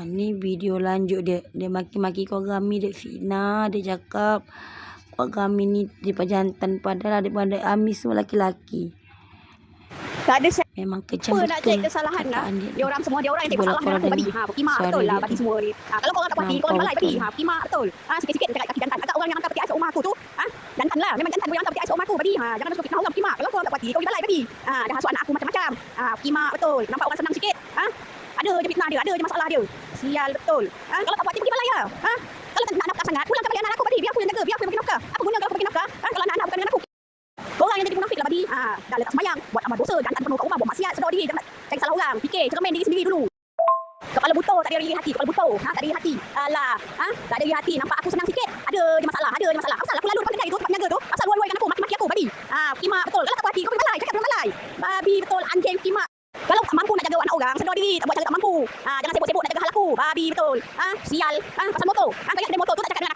Ni video lanjut dia. Dia maki-maki keluarga Ami, Dek Fina. Dia cakap keluarga Ami ni daripada jantan, padahal daripada Ami semua laki-laki. Tak ada siapa Memang kecam nak betul cek kesalahan lah. dia. Dia orang semua, dia orang yang tengok salah aku bagi. Kimak betul lah bagi semua ni. Kalau korang tak puas hati, korang balai bagi. Kimak betul. Sikit-sikit dekat kaki jantan. Agak orang yang hantar peti ais rumah aku tu, jantan lah. Memang jantan yang hantar peti ais rumah aku bagi. Jangan suka fitnah orang kimak. Kalau korang tak puas hati, korang balai bagi. Dah hasut anak aku macam-macam. Kimak betul. Nampak orang senang sikit. Ada je fitnah dia, ada je masalah dia. Sial betul. Kalau tak puas hati, pergi balai lah. Kalau tak nak nafkah sangat, pulangkan balik anak aku bagi. Biar aku yang jaga, biar aku yang bagi nafkah. Apa guna kalau aku bagi nafkah? Kalau anak-anak bukan dengan aku. Korang yang jadi munafik lah bagi. Dah letak semayang, buat amal dosa, jangan penuh kat rumah, buat maksiat, sedar diri, jangan cari salah orang. Fikir, cermin diri sendiri dulu. Kepala buto, tak ada iri hati. Kepala buto, tak ada iri hati. Alah, tak ada iri hati. Nampak aku senang sikit, ada je masalah, ada je masalah. Asal aku lalu depan kedai tu, tempat penjaga tu, asal luar-luarkan aku, maki-maki aku, babi. Kimak betul. Kalau tak puas hati, kau pergi balai, cakap pergi balai. Babi betul, anjing kimak. Kalau tak mampu nak jaga anak orang, sedar diri, tak buat cara tak mampu. Jangan sibuk-sibuk nak jaga hal aku. Babi betul. Sial. Pasal motor. Kau ingat kedai motor tu tak cakap dengan aku.